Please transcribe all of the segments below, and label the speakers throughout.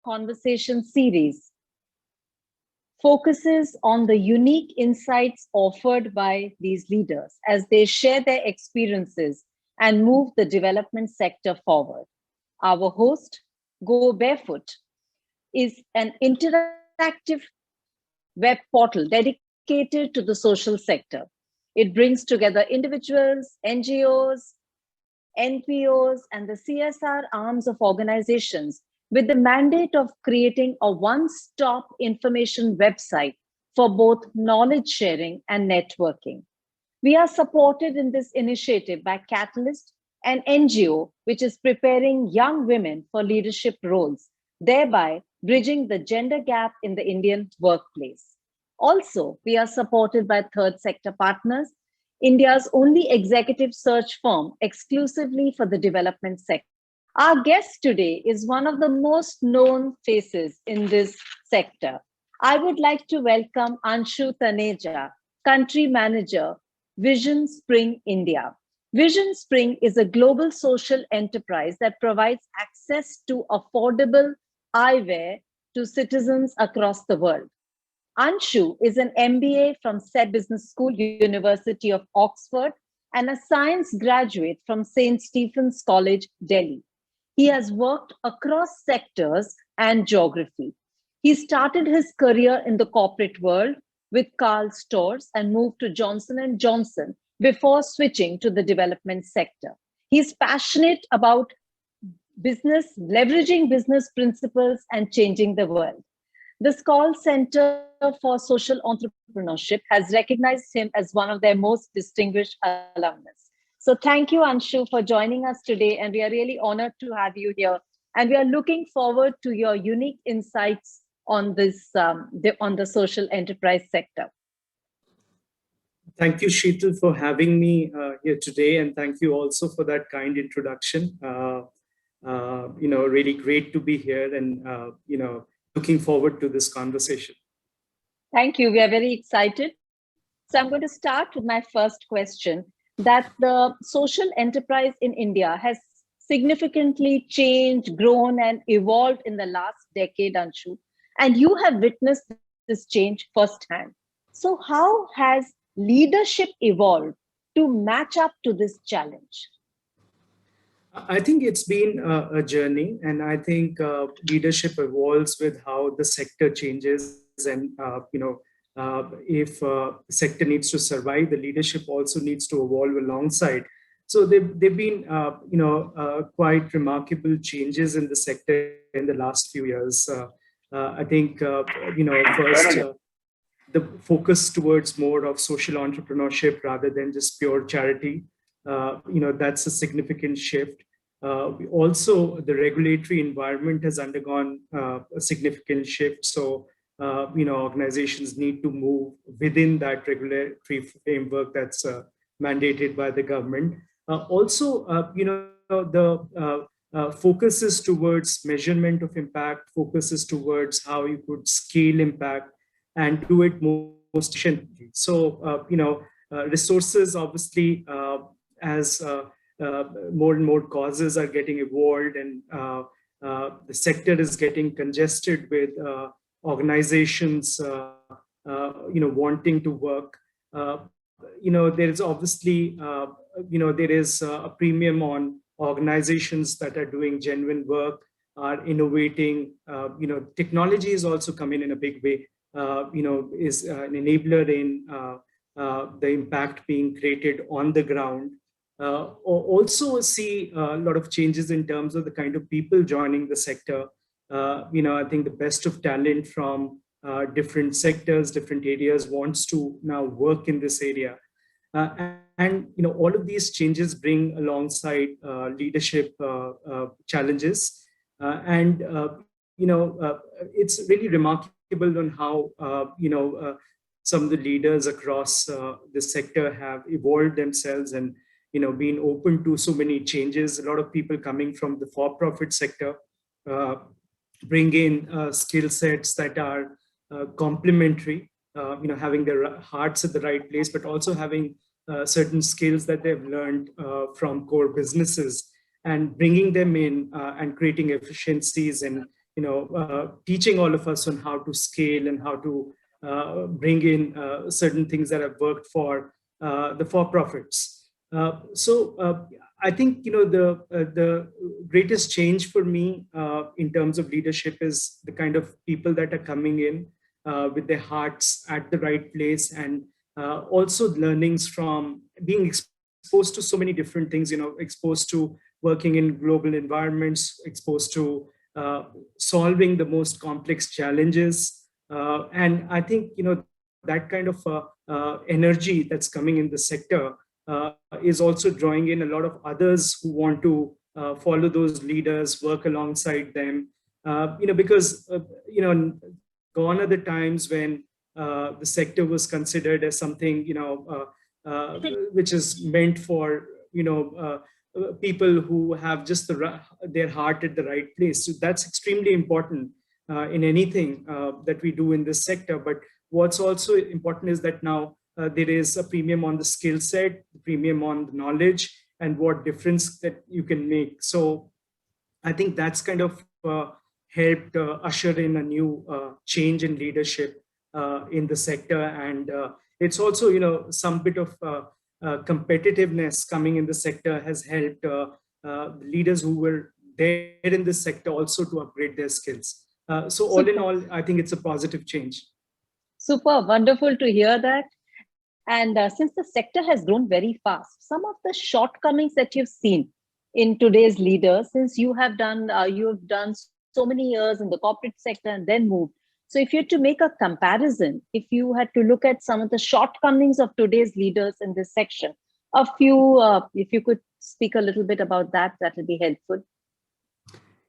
Speaker 1: conversation series focuses on the unique insights offered by these leaders as they share their experiences and move the development sector forward. Our host, Go Barefoot, is an interactive web portal dedicated to the social sector. It brings together individuals, NGOs, NPOs, and the CSR arms of organizations with the mandate of creating a one-stop information website for both knowledge sharing and networking. We are supported in this initiative by Catalyst, an NGO which is preparing young women for leadership roles, thereby bridging the gender gap in the Indian workplace. Also, we are supported by third sector partners, India's only executive search firm exclusively for the development sector. Our guest today is one of the most known faces in this sector. I would like to welcome Anshu Taneja, Country Manager, VisionSpring India. VisionSpring is a global social enterprise that provides access to affordable eyewear to citizens across the world. Anshu is an MBA from Said Business School, University of Oxford, and a science graduate from St. Stephen's College, Delhi. He has worked across sectors and geography. He started his career in the corporate world with Carl Stores and moved to Johnson & Johnson before switching to the development sector. He's passionate about business, leveraging business principles and changing the world. The Skoll Center for Social Entrepreneurship has recognized him as one of their most distinguished alumnus. So thank you, Anshu, for joining us today. And we are really honored to have you here. And we are looking forward to your unique insights on this, on the social enterprise sector.
Speaker 2: Thank you, Shital, for having me here today. And thank you also for that kind introduction. Really great to be here and, looking forward to this conversation.
Speaker 1: Thank you. We are very excited. So I'm going to start with my first question, that the social enterprise in India has significantly changed, grown, and evolved in the last decade, Anshu. And you have witnessed this change firsthand. So how has leadership evolved to match up to this challenge?
Speaker 2: I think it's been a journey, and I think leadership evolves with how the sector changes. And if the sector needs to survive, the leadership also needs to evolve alongside. So they've been quite remarkable changes in the sector in the last few years. I think first the focus towards more of social entrepreneurship rather than just pure charity. That's a significant shift. Also, the regulatory environment has undergone a significant shift. So, organizations need to move within that regulatory framework that's mandated by the government. The focus is towards measurement of impact, focuses towards how you could scale impact and do it most efficiently. So, resources obviously as more and more causes are getting evolved, and the sector is getting congested with organizations, wanting to work. There is obviously, there is a premium on organizations that are doing genuine work, are innovating. Technology is also coming in a big way. Is an enabler in the impact being created on the ground. Also see a lot of changes in terms of the kind of people joining the sector. I think the best of talent from different sectors, different areas wants to now work in this area. All of these changes bring alongside leadership challenges. It's really remarkable on how, some of the leaders across the sector have evolved themselves and, been open to so many changes. A lot of people coming from the for-profit sector bring in skill sets that are complementary, having their hearts at the right place, but also having certain skills that they've learned from core businesses and bringing them in and creating efficiencies and teaching all of us on how to scale and how to bring in certain things that have worked for the for-profits. So I think the greatest change for me in terms of leadership is the kind of people that are coming in with their hearts at the right place, and also learnings from being exposed to so many different things. Exposed to working in global environments, exposed to solving the most complex challenges, and I think that kind of energy that's coming in the sector is also drawing in a lot of others who want to follow those leaders, work alongside them. Because gone are the times when the sector was considered as something which is meant for people who have just their heart at the right place. So that's extremely important in anything that we do in this sector. But what's also important is that now there is a premium on the skill set, premium on the knowledge, and what difference that you can make. So I think that's kind of helped usher in a new change in leadership in the sector. And it's also, some bit of competitiveness coming in the sector has helped leaders who were there in this sector also to upgrade their skills. So all in all, I think it's a positive change.
Speaker 1: Super, wonderful to hear that. And since the sector has grown very fast, some of the shortcomings that you've seen in today's leaders, since you've done so many years in the corporate sector and then moved. So if you had to make a comparison, if you had to look at some of the shortcomings of today's leaders in this section, if you could speak a little bit about that, that would be helpful.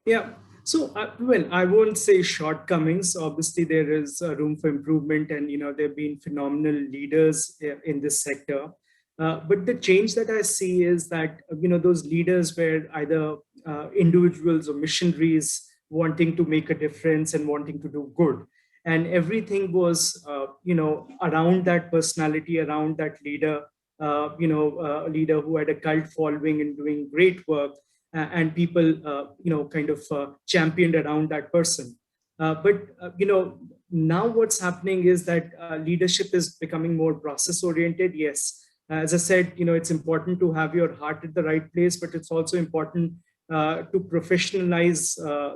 Speaker 2: Yeah. So, well, I won't say shortcomings. Obviously, there is room for improvement, and there have been phenomenal leaders in this sector. But the change that I see is that those leaders were either individuals or missionaries wanting to make a difference and wanting to do good, and everything was around that personality, around that leader. A leader who had a cult following and doing great work, and people kind of championed around that person. But now what's happening is that leadership is becoming more process oriented. Yes, as I said, it's important to have your heart at the right place, but it's also important to professionalize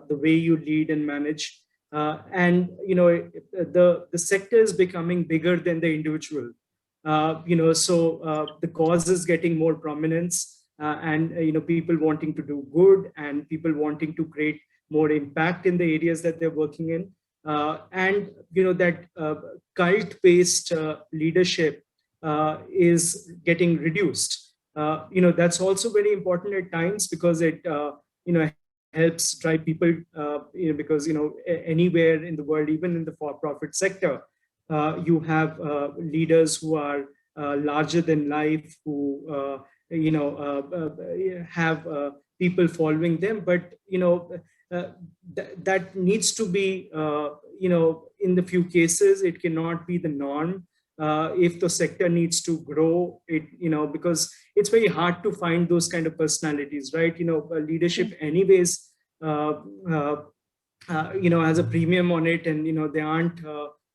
Speaker 2: the way you lead and manage. And the sector is becoming bigger than the individual. So the cause is getting more prominence. And people wanting to do good, and people wanting to create more impact in the areas that they're working in, and that cult-based leadership is getting reduced. That's also very important at times, because it helps drive people, because anywhere in the world, even in the for-profit sector, you have leaders who are larger than life, who have people following them, but that needs to be in the few cases it cannot be the norm. If the sector needs to grow, because it's very hard to find those kind of personalities, right? Leadership anyways has a premium on it, and there aren't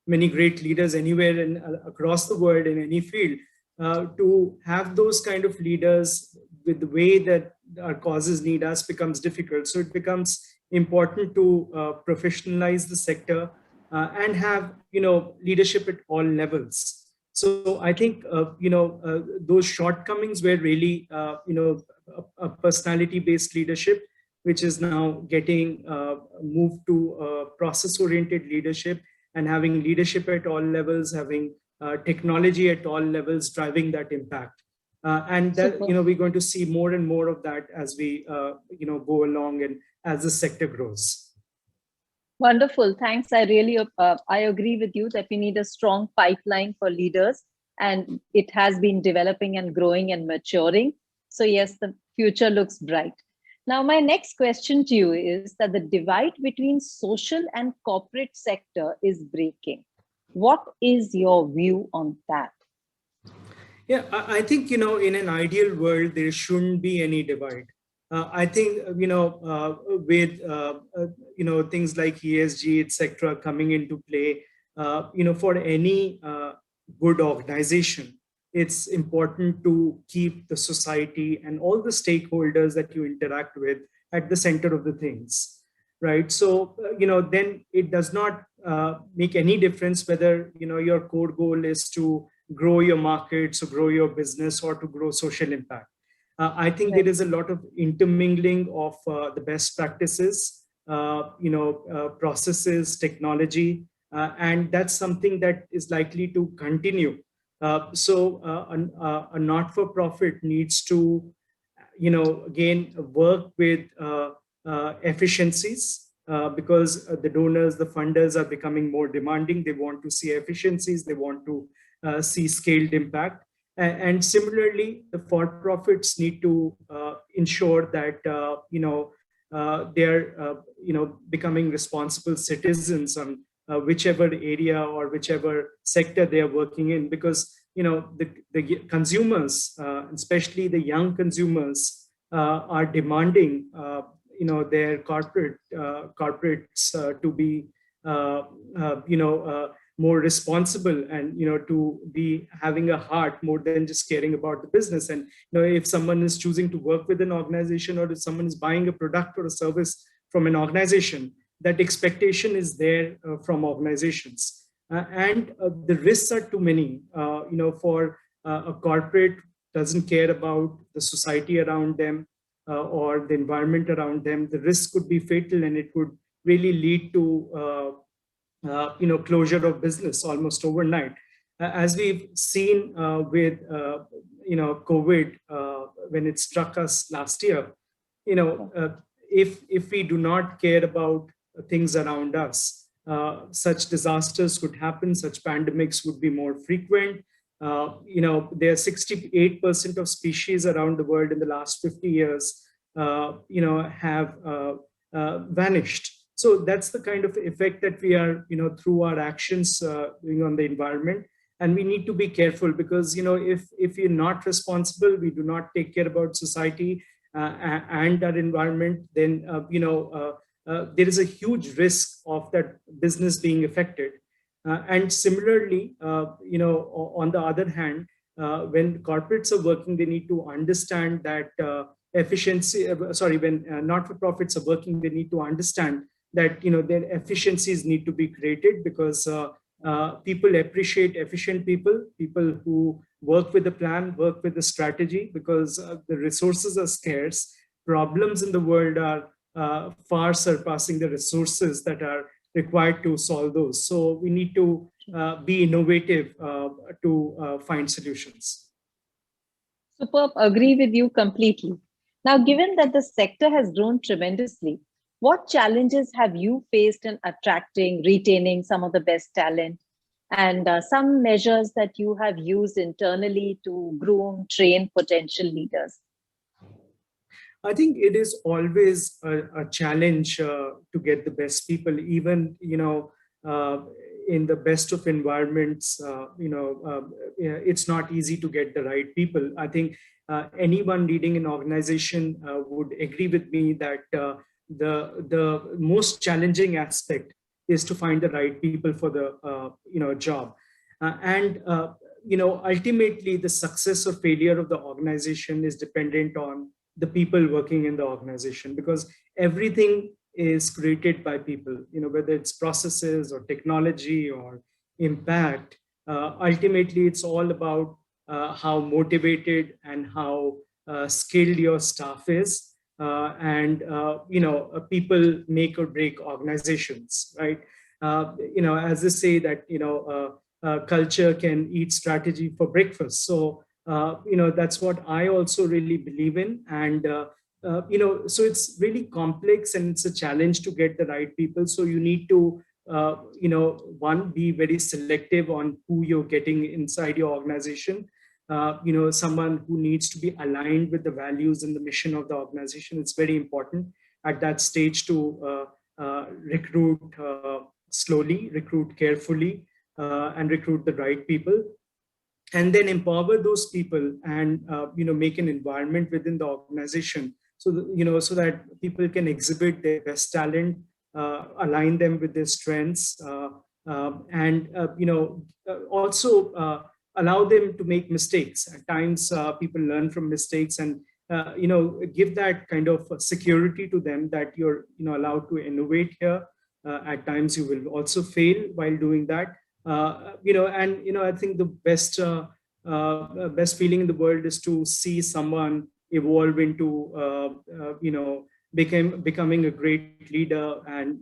Speaker 2: many great leaders anywhere across the world in any field. To have those kind of leaders with the way that our causes need us becomes difficult. So it becomes important to professionalize the sector and have leadership at all levels. So I think those shortcomings were really a personality-based leadership, which is now getting moved to process-oriented leadership, and having leadership at all levels, having technology at all levels driving that impact. And that, we're going to see more and more of that as we, go along and as the sector grows.
Speaker 1: Wonderful. Thanks. I agree with you that we need a strong pipeline for leaders, and it has been developing and growing and maturing. So yes, the future looks bright. Now, my next question to you is that the divide between social and corporate sector is breaking. What is your view on that?
Speaker 2: Yeah, I think, in an ideal world, there shouldn't be any divide. I think, with, things like ESG, etc., coming into play, for any good organization, it's important to keep the society and all the stakeholders that you interact with at the center of the things, right? So, then it does not make any difference whether, your core goal is to grow your markets or grow your business or to grow social impact. I think there
Speaker 1: Right.
Speaker 2: is a lot of intermingling of the best practices, processes, technology, and that's something that is likely to continue. A not-for-profit needs to, again, work with efficiencies, because the donors, the funders are becoming more demanding. They want to see efficiencies. They want to see scaled impact. And similarly, the for-profits need to ensure that they're becoming responsible citizens on whichever area or whichever sector they are working in, because the consumers, especially the young consumers, are demanding their corporates to be uh, more responsible, and to be having a heart more than just caring about the business. And if someone is choosing to work with an organization, or if someone is buying a product or a service from an organization, that expectation is there from organizations. And the risks are too many. For a corporate doesn't care about the society around them or the environment around them, the risk could be fatal, and it could really lead to closure of business almost overnight. As we've seen with COVID, when it struck us last year, if we do not care about things around us, such disasters could happen, such pandemics would be more frequent. There are 68% of species around the world in the last 50 years, have vanished. So that's the kind of effect that we are, through our actions, doing on the environment. And we need to be careful, because, if we're not responsible, we do not take care about society and our environment, then, there is a huge risk of that business being affected. And similarly, on the other hand, when corporates are working, they need to understand that when not-for-profits are working, they need to understand that their efficiencies need to be created, because people appreciate efficient people who work with a plan, work with a strategy, because the resources are scarce. Problems in the world are far surpassing the resources that are required to solve those. So we need to be innovative to find solutions.
Speaker 1: Superb. Agree with you completely. Now, given that the sector has grown tremendously, what challenges have you faced in attracting, retaining some of the best talent, and some measures that you have used internally to groom, train potential leaders?
Speaker 2: I think it is always a challenge to get the best people, even in the best of environments. It's not easy to get the right people. I think anyone leading an organization would agree with me that the most challenging aspect is to find the right people for the job, and ultimately the success or failure of the organization is dependent on the people working in the organization, because everything is created by people, whether it's processes or technology or impact. Ultimately it's all about how motivated and how skilled your staff is, and people make or break organizations, right? As they say that culture can eat strategy for breakfast. So that's what I also really believe in. And so it's really complex, and it's a challenge to get the right people. So you need to one, be very selective on who you're getting inside your organization. Someone who needs to be aligned with the values and the mission of the organization. It's very important at that stage to recruit slowly, recruit carefully, and recruit the right people, and then empower those people, and make an environment within the organization so so that people can exhibit their best talent, align them with their strengths, and also allow them to make mistakes. At times, people learn from mistakes, and give that kind of security to them that you're allowed to innovate here. At times, you will also fail while doing that. I think the best feeling in the world is to see someone evolve into becoming a great leader, and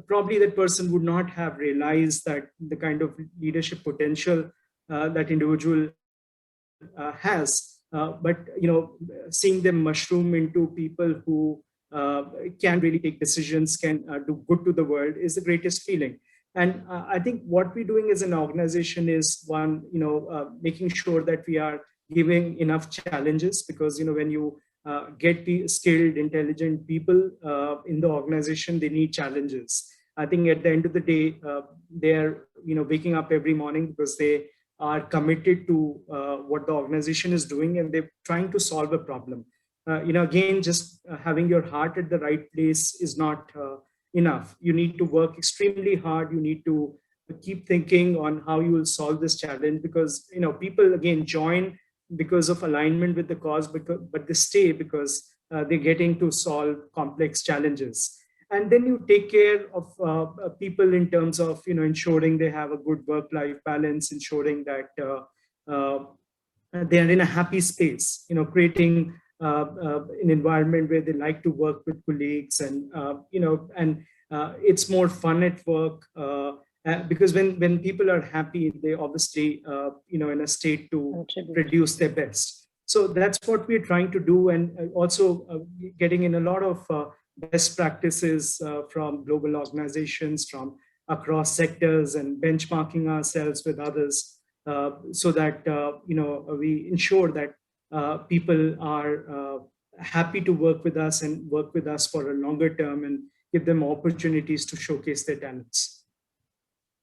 Speaker 2: probably that person would not have realized that the kind of leadership potential that individual has, but seeing them mushroom into people who can really take decisions, can do good to the world, is the greatest feeling. And I think what we're doing as an organization is, one, making sure that we are giving enough challenges, because when you get skilled, intelligent people in the organization, they need challenges. I think at the end of the day, they're waking up every morning because they are committed to what the organization is doing, and they're trying to solve a problem. Again, just having your heart at the right place is not enough. You need to work extremely hard. You need to keep thinking on how you will solve this challenge, because people again join because of alignment with the cause, but they stay because they're getting to solve complex challenges. And then you take care of people in terms of ensuring they have a good work-life balance, ensuring that they are in a happy space, creating an environment where they like to work with colleagues, and it's more fun at work, because when people are happy, they obviously in a state to produce their best. So that's what we're trying to do, and also getting in a lot of best practices from global organizations, from across sectors, and benchmarking ourselves with others, so that we ensure that people are happy to work with us, and work with us for a longer term, and give them opportunities to showcase their talents.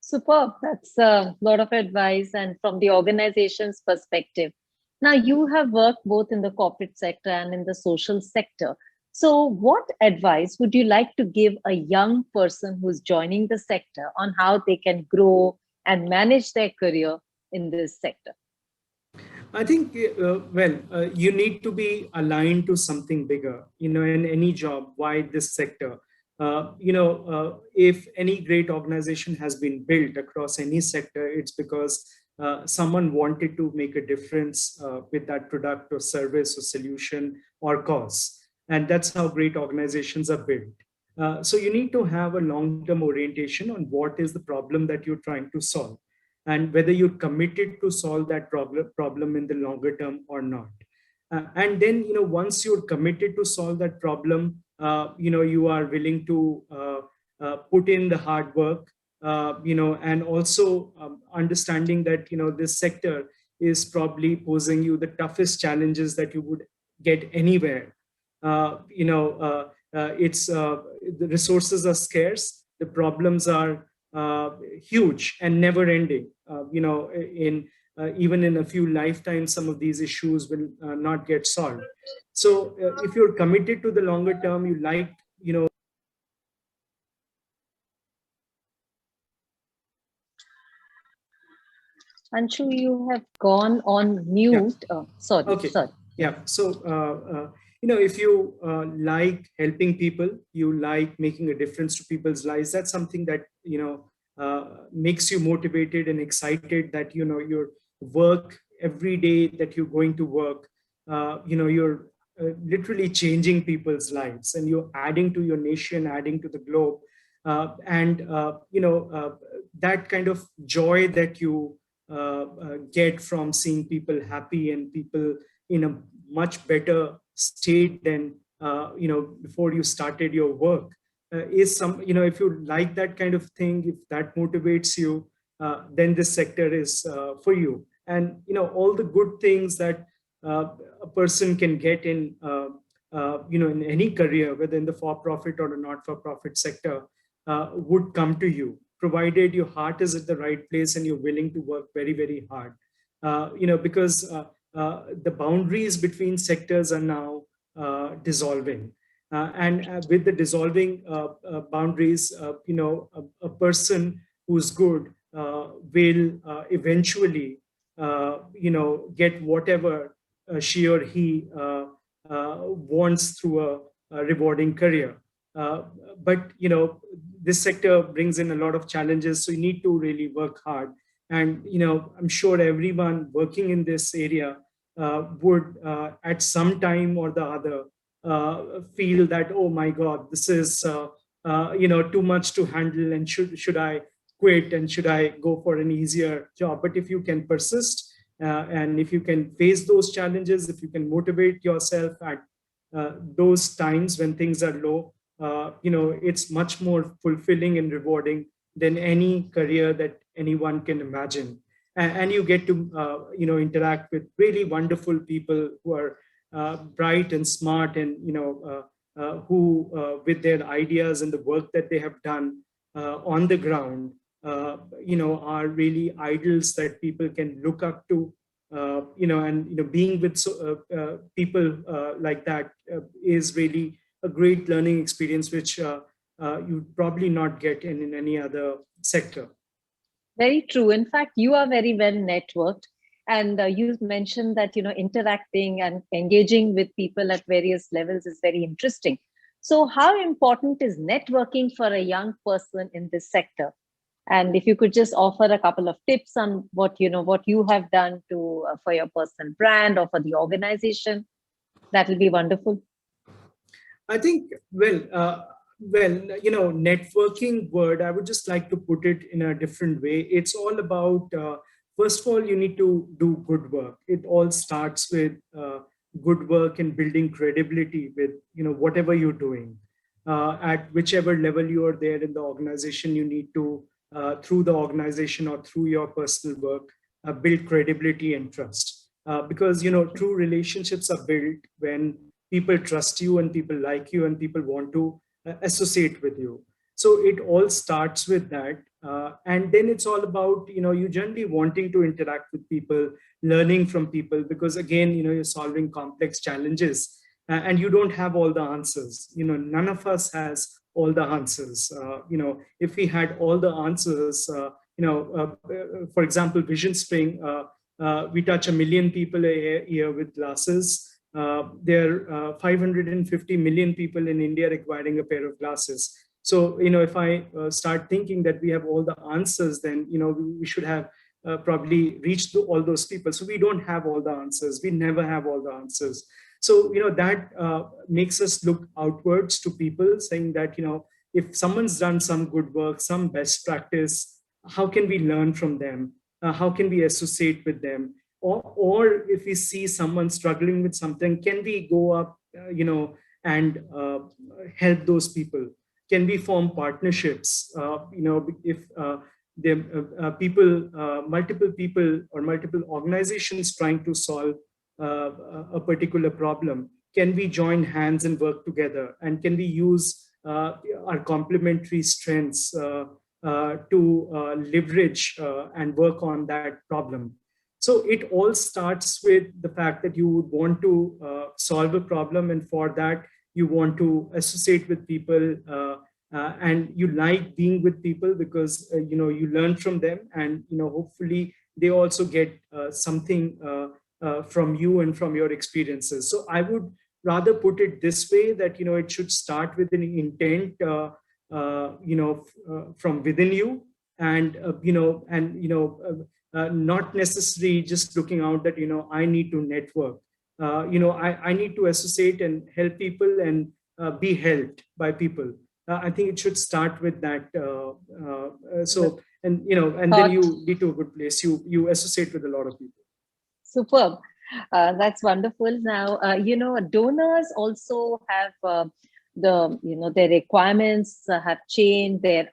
Speaker 1: Superb. That's a lot of advice. And from the organization's perspective, now you have worked both in the corporate sector and in the social sector. So, what advice would you like to give a young person who's joining the sector on how they can grow and manage their career in this sector?
Speaker 2: I think, you need to be aligned to something bigger, in any job. Why this sector? If any great organization has been built across any sector, it's because someone wanted to make a difference with that product or service or solution or cause. And that's how great organizations are built. So you need to have a long-term orientation on what is the problem that you're trying to solve, and whether you're committed to solve that problem in the longer term or not. And then, once you're committed to solve that problem, you are willing to put in the hard work, and also understanding that, this sector is probably posing you the toughest challenges that you would get anywhere. It's the resources are scarce, the problems are huge and never ending. In even in a few lifetimes, some of these issues will not get solved. So if you're committed to the longer term, you like,
Speaker 1: Anshu, you have gone on mute.
Speaker 2: Yeah.
Speaker 1: Sorry.
Speaker 2: Okay. Sorry. Yeah. So, if you like helping people, you like making a difference to people's lives, that's something that, makes you motivated and excited, that, your work every day that you're going to work, you're literally changing people's lives, and you're adding to your nation, adding to the globe. And that kind of joy that you get from seeing people happy and people in a much better state than before you started your work, is some, if you like that kind of thing, if that motivates you, then this sector is for you. And all the good things that a person can get in any career, whether in the for-profit or a not-for-profit sector, would come to you, provided your heart is at the right place and you're willing to work very, very hard. Because the boundaries between sectors are now dissolving. And with the dissolving boundaries, a person who's good will eventually, get whatever she or he wants through a rewarding career. Uh, but this sector brings in a lot of challenges, so you need to really work hard. And I'm sure everyone working in this area would, at some time or the other, feel that, oh my God, this is too much to handle, and should I quit, and should I go for an easier job? But if you can persist, and if you can face those challenges, if you can motivate yourself at those times when things are low, it's much more fulfilling and rewarding than any career that anyone can imagine. And you get to interact with really wonderful people who are bright and smart, and who, with their ideas and the work that they have done on the ground, are really idols that people can look up to. And being with people like that is really a great learning experience, which you probably not get in any other sector.
Speaker 1: Very true. In fact, you are very well networked. And you mentioned that, interacting and engaging with people at various levels is very interesting. So how important is networking for a young person in this sector? And if you could just offer a couple of tips on what you have done to for your personal brand or for the organization, that will be wonderful.
Speaker 2: I think, networking word, I would just like to put it in a different way. It's all about, first of all, you need to do good work. It all starts with good work and building credibility with, whatever you're doing. At whichever level you are there in the organization, you need to, through the organization or through your personal work, build credibility and trust. Because, true relationships are built when people trust you, and people like you, and people want to associate with you. So it all starts with that. And then it's all about, you generally wanting to interact with people, learning from people, because again, you're solving complex challenges, and you don't have all the answers. None of us has all the answers. If we had all the answers, for example, VisionSpring, we touch 1 million people a year with glasses. There are 550 million people in India requiring a pair of glasses. So, if I start thinking that we have all the answers, then, we should have probably reached all those people. So we don't have all the answers. We never have all the answers. So, that makes us look outwards to people, saying that, if someone's done some good work, some best practice, how can we learn from them? How can we associate with them? Or if we see someone struggling with something, can we go up, and help those people? Can we form partnerships? If there people, multiple people or multiple organizations trying to solve a particular problem, can we join hands and work together? And can we use our complementary strengths to leverage and work on that problem? So it all starts with the fact that you would want to solve a problem, and for that you want to associate with people, and you like being with people because you learn from them, and hopefully they also get something from you and from your experiences. So I would rather put it this way, that it should start with an intent, from within you, and not necessarily just looking out that I need to network. I need to associate and help people, and be helped by people. I think it should start with that. And then you lead to a good place. You associate with a lot of people.
Speaker 1: Superb. That's wonderful. Now, donors also have their requirements have changed. Their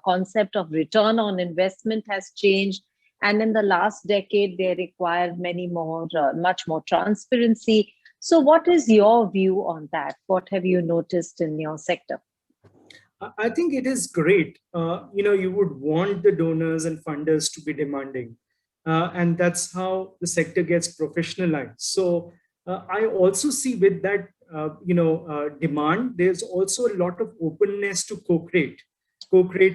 Speaker 1: concept of return on investment has changed. And in the last decade, they require much more transparency. So what is your view on that? What have you noticed in your sector?
Speaker 2: I think it is great. You would want the donors and funders to be demanding. And that's how the sector gets professionalized. So I also see with that demand, there's also a lot of openness to co-create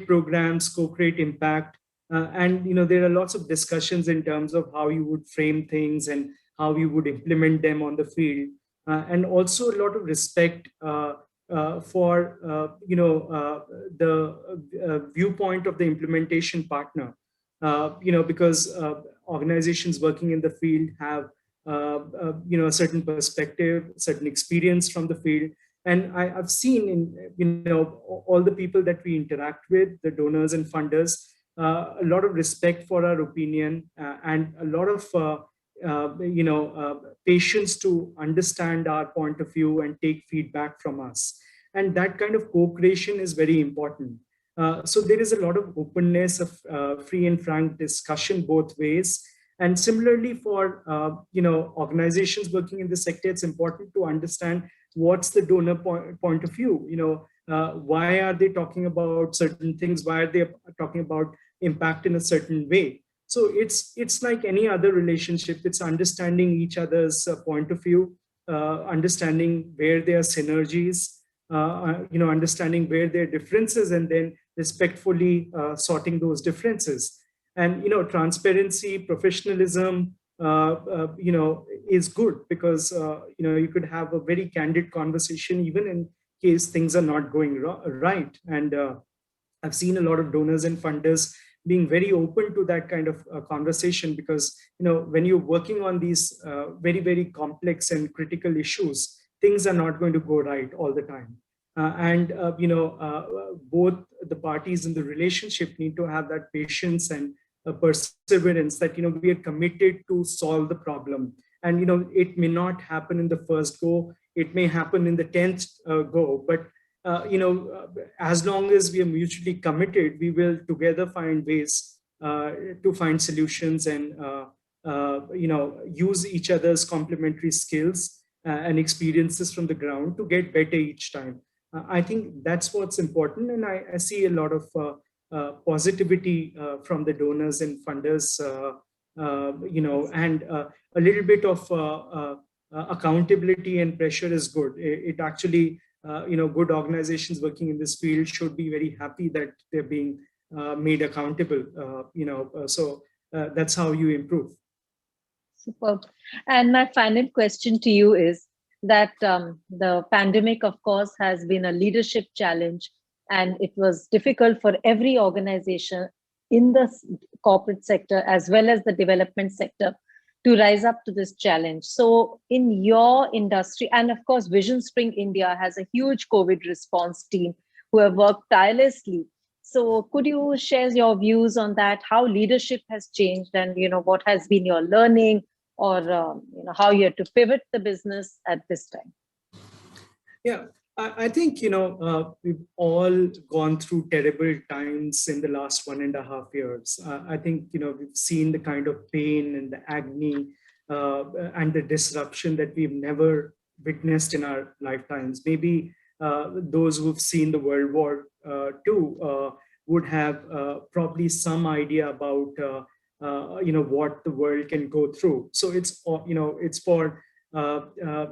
Speaker 2: programs, co-create impact. And there are lots of discussions in terms of how you would frame things and how you would implement them on the field. And also a lot of respect for the viewpoint of the implementation partner. Because organizations working in the field have a certain perspective, certain experience from the field. And I've seen in all the people that we interact with, the donors and funders, a lot of respect for our opinion, and a lot of patience to understand our point of view and take feedback from us. And that kind of co-creation is very important. So there is a lot of openness of free and frank discussion both ways. And similarly for organizations working in the sector, it's important to understand what's the donor point of view. Why are they talking about certain things? Why are they talking about impact in a certain way? So it's like any other relationship. It's understanding each other's point of view, understanding where there are synergies, understanding where there are differences, and then respectfully sorting those differences. And transparency, professionalism, is good, because you could have a very candid conversation even in case things are not going right. And I've seen a lot of donors and funders being very open to that kind of conversation, because when you're working on these very, very complex and critical issues, things are not going to go right all the time. Both the parties in the relationship need to have that patience and perseverance, that we are committed to solve the problem. And it may not happen in the first go, it may happen in the 10th go, but as long as we are mutually committed, we will together find ways to find solutions, and use each other's complementary skills and experiences from the ground to get better each time. I think that's what's important, and I see a lot of positivity from the donors and funders, and a little bit of accountability and pressure is good. It actually, good organizations working in this field should be very happy that they're being made accountable. So that's how you improve.
Speaker 1: Superb. And my final question to you is that the pandemic, of course, has been a leadership challenge, and it was difficult for every organization in the corporate sector as well as the development sector to rise up to this challenge. So in your industry, and of course, VisionSpring India has a huge COVID response team who have worked tirelessly. So could you share your views on that, how leadership has changed, and what has been your learning, or how you had to pivot the business at this time?
Speaker 2: Yeah, I think, we've all gone through terrible times in the last 1.5 years. I think, we've seen the kind of pain and the agony and the disruption that we've never witnessed in our lifetimes. Maybe those who've seen the World War II would have probably some idea about, what the world can go through. So it's for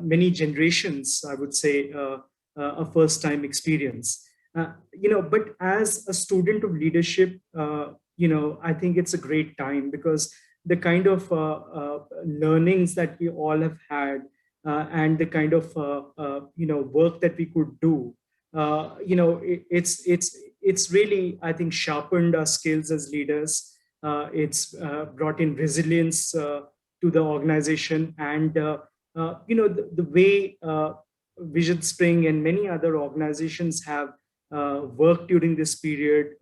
Speaker 2: many generations, I would say, a first-time experience. But as a student of leadership, I think it's a great time, because the kind of learnings that we all have had, and the kind of work that we could do, it's really, I think, sharpened our skills as leaders. It's brought in resilience to the organization, and the way VisionSpring and many other organizations have worked during this period,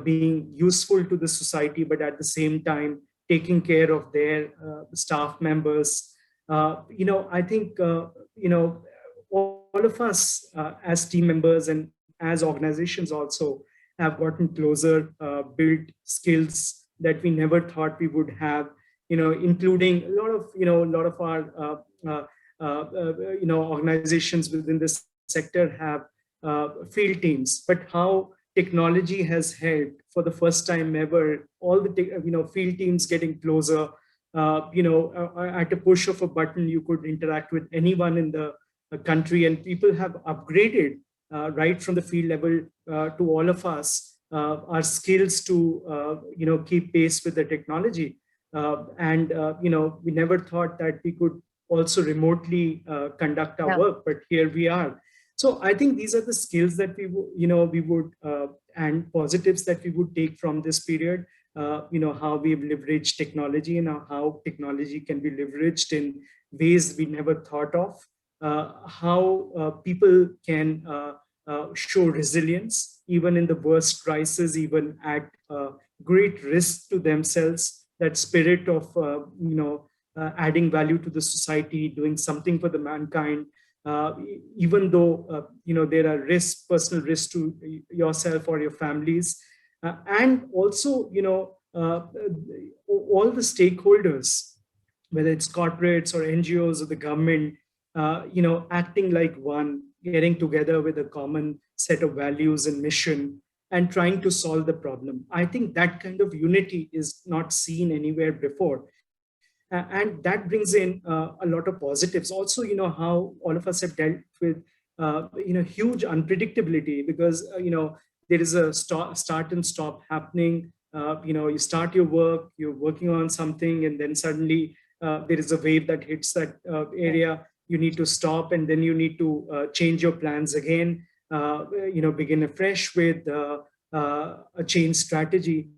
Speaker 2: being useful to the society, but at the same time taking care of their staff members. I think all of us as team members and as organizations also have gotten closer, built skills that we never thought we would have. Including a lot of our organizations within this sector have field teams, but how technology has helped for the first time ever, all the field teams getting closer. At a push of a button, you could interact with anyone in the country, and people have upgraded right from the field level to all of us our skills to keep pace with the technology. And we never thought that we could also remotely conduct our work, but here we are. So I think these are the skills that we would and positives that we would take from this period. How we've leveraged technology and how technology can be leveraged in ways we never thought of. How people can show resilience even in the worst crisis, even at great risk to themselves. That spirit of adding value to the society, doing something for the mankind, even though there are risks, personal risks to yourself or your families, and also all the stakeholders, whether it's corporates or NGOs or the government, acting like one, getting together with a common set of values and mission, and trying to solve the problem. I think that kind of unity is not seen anywhere before. And that brings in a lot of positives. Also, how all of us have dealt with, huge unpredictability, because, there is a start and stop happening. You start your work, you're working on something, and then suddenly there is a wave that hits that area. You need to stop, and then you need to change your plans again, begin afresh with a change strategy.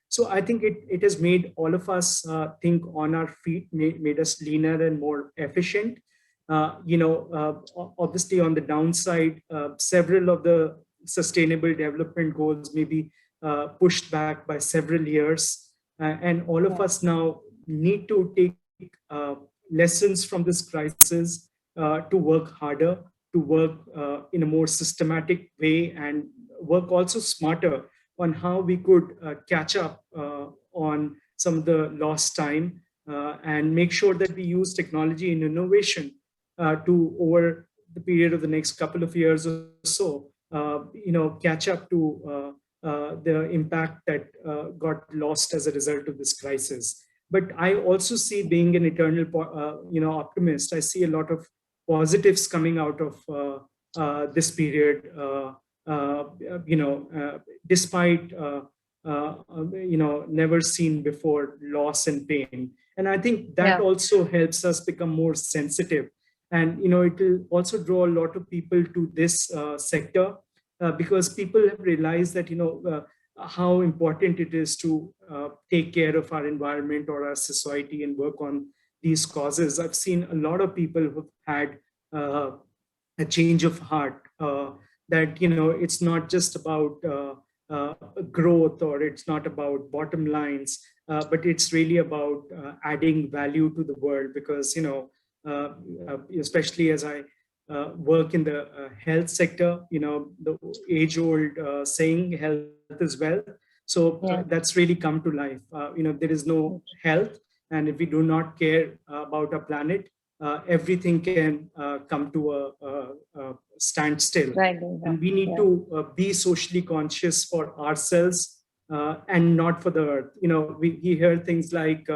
Speaker 2: So I think it has made all of us think on our feet, made us leaner and more efficient. Obviously on the downside, several of the sustainable development goals may be pushed back by several years. And all of us now need to take lessons from this crisis to work harder, to work in a more systematic way, and work also smarter on how we could catch up on some of the lost time, and make sure that we use technology and innovation to, over the period of the next couple of years or so, catch up to the impact that got lost as a result of this crisis. But I also see, being an eternal optimist, I see a lot of positives coming out of this period. Despite never seen before loss and pain. And I think that also helps us become more sensitive. And it will also draw a lot of people to this sector, because people have realized that how important it is to take care of our environment or our society and work on these causes. I've seen a lot of people who've had a change of heart, that it's not just about growth, or it's not about bottom lines, but it's really about adding value to the world. Because especially as I work in the health sector, the age-old saying, health is wealth. So that's really come to life. There is no health, and if we do not care about our planet, everything can come to a standstill. And we need to be socially conscious for ourselves, and not for the earth. We hear things like,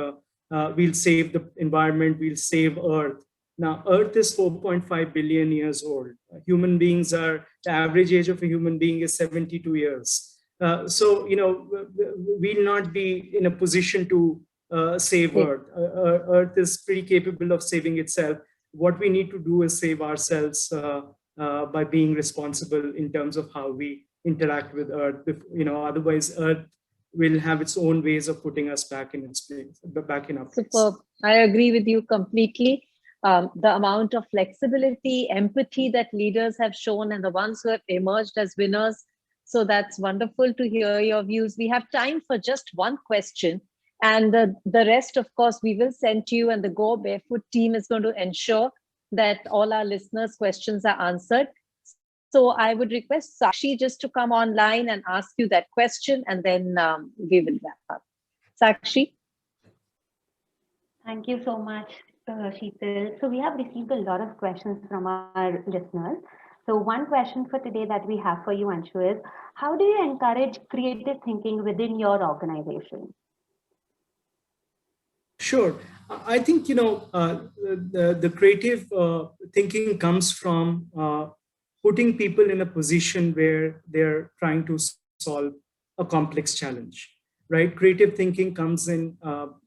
Speaker 2: we'll save the environment, we'll save Earth. Now, Earth is 4.5 billion years old. Human beings the average age of a human being is 72 years. So, we'll not be in a position to save Earth. Earth is pretty capable of saving itself. What we need to do is save ourselves by being responsible in terms of how we interact with Earth. Otherwise, Earth will have its own ways of putting us back in its place, back in our place.
Speaker 1: Superb. I agree with you completely. The amount of flexibility, empathy that leaders have shown, and the ones who have emerged as winners. So that's wonderful to hear your views. We have time for just one question. And the rest, of course, we will send to you, and the Go Barefoot team is going to ensure that all our listeners' questions are answered. So I would request Sakshi just to come online and ask you that question, and then we will wrap up. Sakshi?
Speaker 3: Thank you so much, Shital. So we have received a lot of questions from our listeners. So one question for today that we have for you, Anshu, is how do you encourage creative thinking within your organization?
Speaker 2: Sure. I think, the creative thinking comes from putting people in a position where they're trying to solve a complex challenge, right? Creative thinking comes in,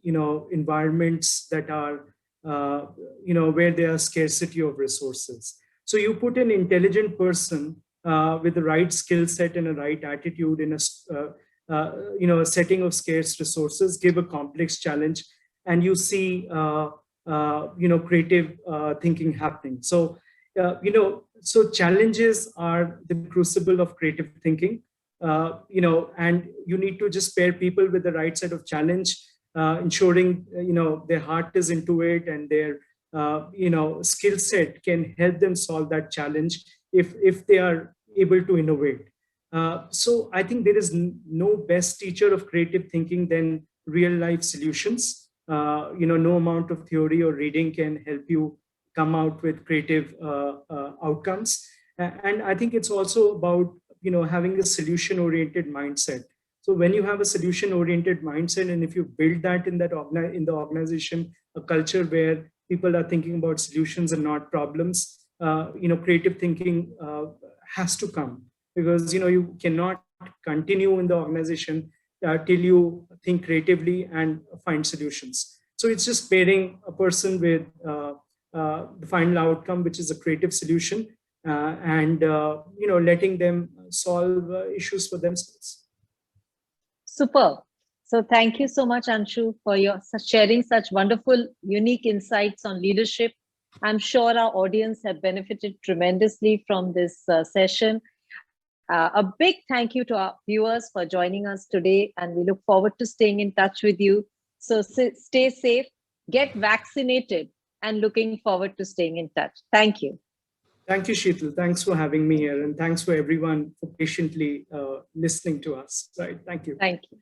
Speaker 2: environments that are, where there are scarcity of resources. So you put an intelligent person with the right skill set and a right attitude in a setting of scarce resources, give a complex challenge, and you see creative thinking happening. So challenges are the crucible of creative thinking. And you need to just pair people with the right set of challenge, ensuring their heart is into it, and their skill set can help them solve that challenge if they are able to innovate. So I think there is no best teacher of creative thinking than real life solutions. No amount of theory or reading can help you come out with creative outcomes. And I think it's also about having a solution oriented mindset. So when you have a solution oriented mindset, and if you build that in in the organization, a culture where people are thinking about solutions and not problems, creative thinking has to come, because you cannot continue in the organization till you think creatively and find solutions. So it's just pairing a person with the final outcome, which is a creative solution, and letting them solve issues for themselves.
Speaker 1: Superb. So thank you so much, Anshu, for your sharing such wonderful, unique insights on leadership. I'm sure our audience have benefited tremendously from this session. A big thank you to our viewers for joining us today, and we look forward to staying in touch with you. So stay safe, get vaccinated, and looking forward to staying in touch. Thank you.
Speaker 2: Thank you, Shital. Thanks for having me here, and thanks for everyone for patiently listening to us. Right. Thank you.
Speaker 1: Thank you.